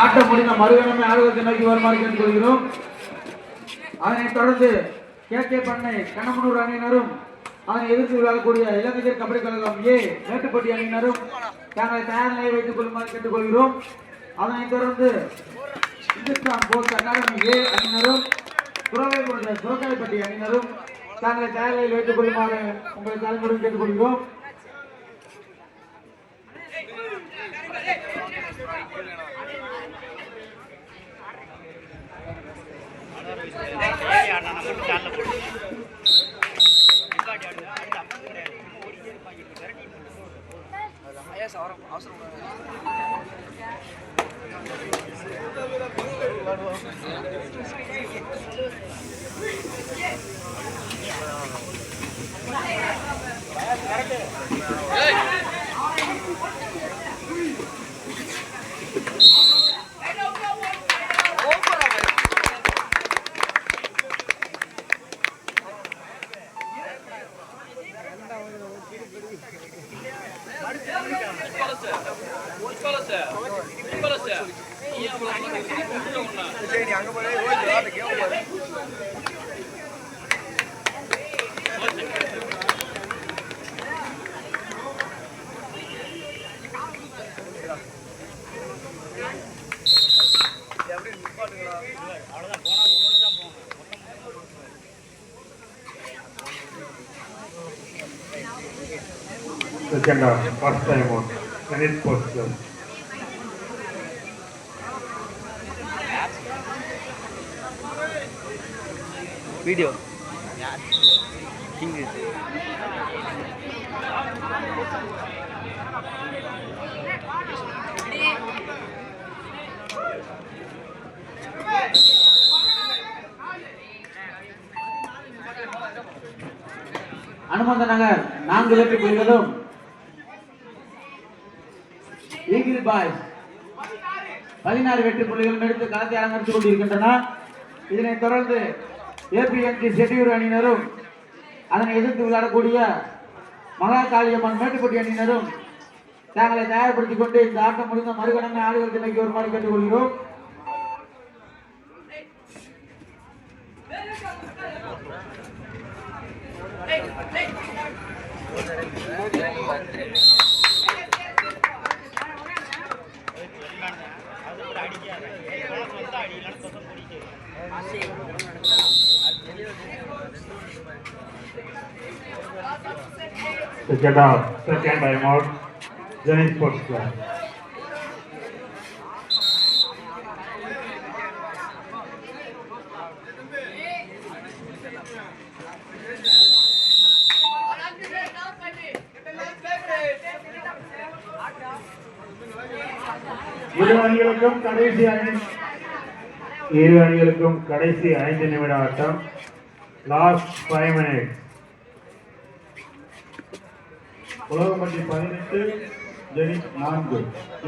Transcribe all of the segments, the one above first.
ஆட்டம் முடிந்த மறுகணமே ஆடுகளத்தை நோக்கி வருமாறு கேட்டுக்கொள்கிறோம். அதனைத் தொடர்ந்து கே பண்ணை கண்ணமனூர் அணியினரும் அதனை எதிர்த்து விளையாடக்கூடிய இலங்கை கபடி கழகம் ஏ மேட்டுப்பட்டி அணியினரும் தங்களை தயார் நிலையை வைத்துக் கொள்ளுமாறு கேட்டுக்கொள்கிறோம். அதனைத் தொடர்ந்து இந்துஸ்தான் போஸ்ட் அகாடமி ஏ அணியினரும் சுரக்காய்பட்டி அணியினரும் தங்களை தயார் நிலையில் வைத்துக் கொள்ளுமாறு உங்களை தலைமுடன் கேட்டுக்கொள்கிறோம். Second half, first time on, Senate Post. Video. English. அனுமந்த நகர் 4 வெற்றி புள்ளிகளும் ஈகிள் பாய்ஸ் 16 வெற்றி புள்ளிகளும் எடுத்து களத்தை அலங்கரித்துக் கொண்டிருக்கின்றன. இதனைத் தொடர்ந்து ஏபிஎன்சி செட்டியூர் அணியினரும் அதனை எதிர்த்து விளையாடக்கூடிய மகா காளியம்மன் மேட்டுப்பட்டி அணியினரும் தங்களை தயார்படுத்திக் கொண்டு இந்த ஆட்டம் முடிந்த மறுகணமே ஆடுகளுக்கு நோக்கி வருமாறு கேட்டுக்கொள்கிறோம். Second half, second time out, Zenith Sports Club. இரு அணிகளுக்கும் கடைசி 5 நிமிட ஆட்டம். Last 5 minutes. உலகமட்டி 18, ஜெனித் 4.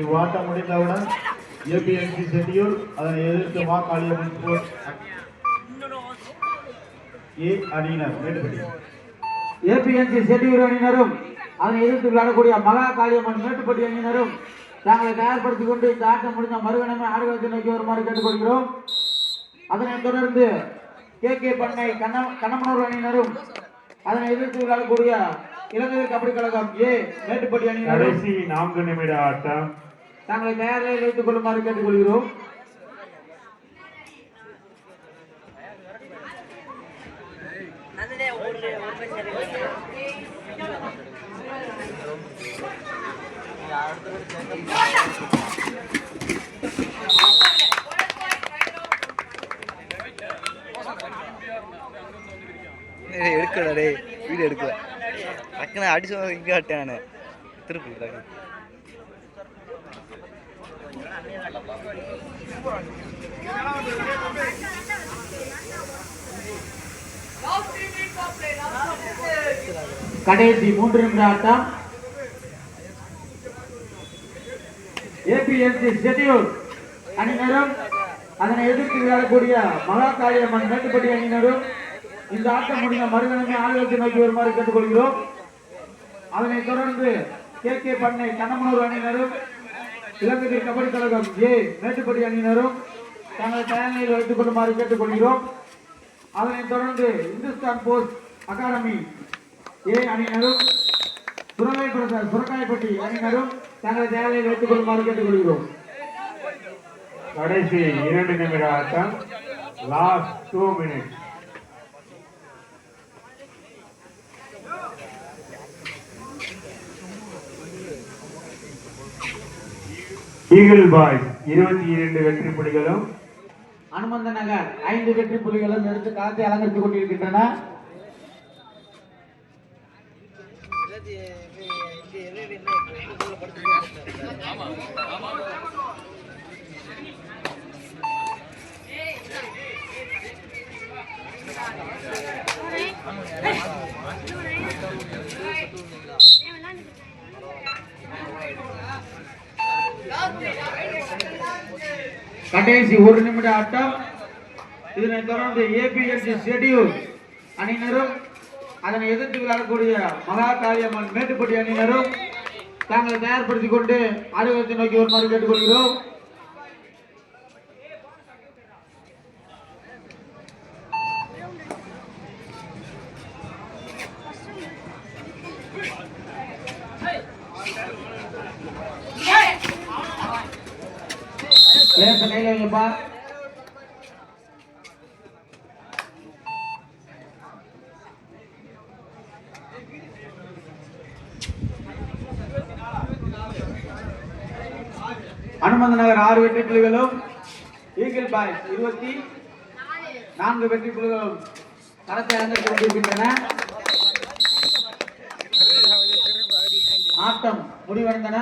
இவ்வாட்டம் முடிந்தவுடன் ஏபிஎன்சி செட்டியூர் அதனை எதிர்த்து மா காளியம்மன் ஸ்போர்ட்ஸ் ஏ அணியினர் மேட்டுப்பட்டி. ஏபிஎன்சி செட்டியூர் அணியினரும் அதனை எதிர்த்து விளையாடக்கூடிய மகா காளியம்மன் மேட்டுப்பட்டி அணியினரும் தங்களை தயார்படுத்திக் கொண்டு இந்த ஆட்டம் முடிந்த மறுகணமே ஆடுகளத்தை நோக்கி வருமாறு கேட்டுக்கொள்கிறோம். அதனைத் தொடர்ந்து கே பண்ணை கண்ணமனூர் அணியினரும் அதனை எதிர்த்து விளையாடக்கூடிய இலங்கை கபடி கழகம் ஏ மேட்டுப்பட்டி அணியினர் கடைசி 4 நிமிட ஆட்டம். தங்களை தயார் நிலையில் வைத்துக் கொள்ளுமாறு கேட்டுக்கொள்கிறோம். எடுக்கல டே வீடியோ எடுக்கல டக்குனு அடிச்சு இங்கே ஆட்டேன் திருப்பி கடைசி 3 நிமிட ஆட்டம். ஏபிஎன்சி செட்டியூர் அணியினரும் அதனை எதிர்த்து விளையாடக்கூடிய மகா காளியம்மன் மேட்டுப்பட்டி அணியினரும் இந்த ஆட்டம் முடிந்த மறுகணமே ஆடுகளத்தை நோக்கி வருமாறு கேட்டுக்கொள்கிறோம். அதனைத் தொடர்ந்து கே பண்ணை கண்ணமனூர் அணியினரும் இலங்கை கபடி கழகம் ஏ மேட்டுப்பட்டி அணியினரும் தங்கள் தயார் நிலையில் வைத்துக் கொள்ளுமாறு கேட்டுக்கொள்கிறோம். அதனைத் தொடர்ந்து இந்துஸ்தான் போஸ்ட் அகாடமி ஏ அணியினரும் சுரக்காயப்பட்டி அணியினரும் தங்களை தயார் நிலையில் வைத்துக் கொள்ளுமாறு கேட்டுக்கொள்கிறோம். கடைசி 2 நிமிட ஆட்டம். Last 2 minutes. ஈகிள் பாய்ஸ் 22 வெற்றி புள்ளிகளும் அனுமந்த நகர் 5 வெற்றி புள்ளிகளும் எடுத்து களத்தை அலங்கரித்துக் கொண்டிருக்கின்றன. கடைசி 1 நிமிட ஆட்டம். இதனைத் தொடர்ந்து ஏபிஎஸ்சி ஷெட்யூல் அணியினரும் அதனை எதிர்த்து விளையாடக்கூடிய மகா காளியம்மன் மேட்டுப்பட்டி அணியினரும் தாங்களை தயார்படுத்திக் கொண்டு ஆடுகளத்தை நோக்கி வருமாறு கேட்டுக்கொள்கிறோம். கையில வைப்பா. அனுமந்த நகர் 6 வெற்றி புள்ளிகளும் ஈகிள் பாய்ஸ் 24 வெற்றி புள்ளிகளும் களத்தை அலங்கரித்துக் கொண்டிருக்கின்றன. ஆட்டம் முடிவடைந்தன.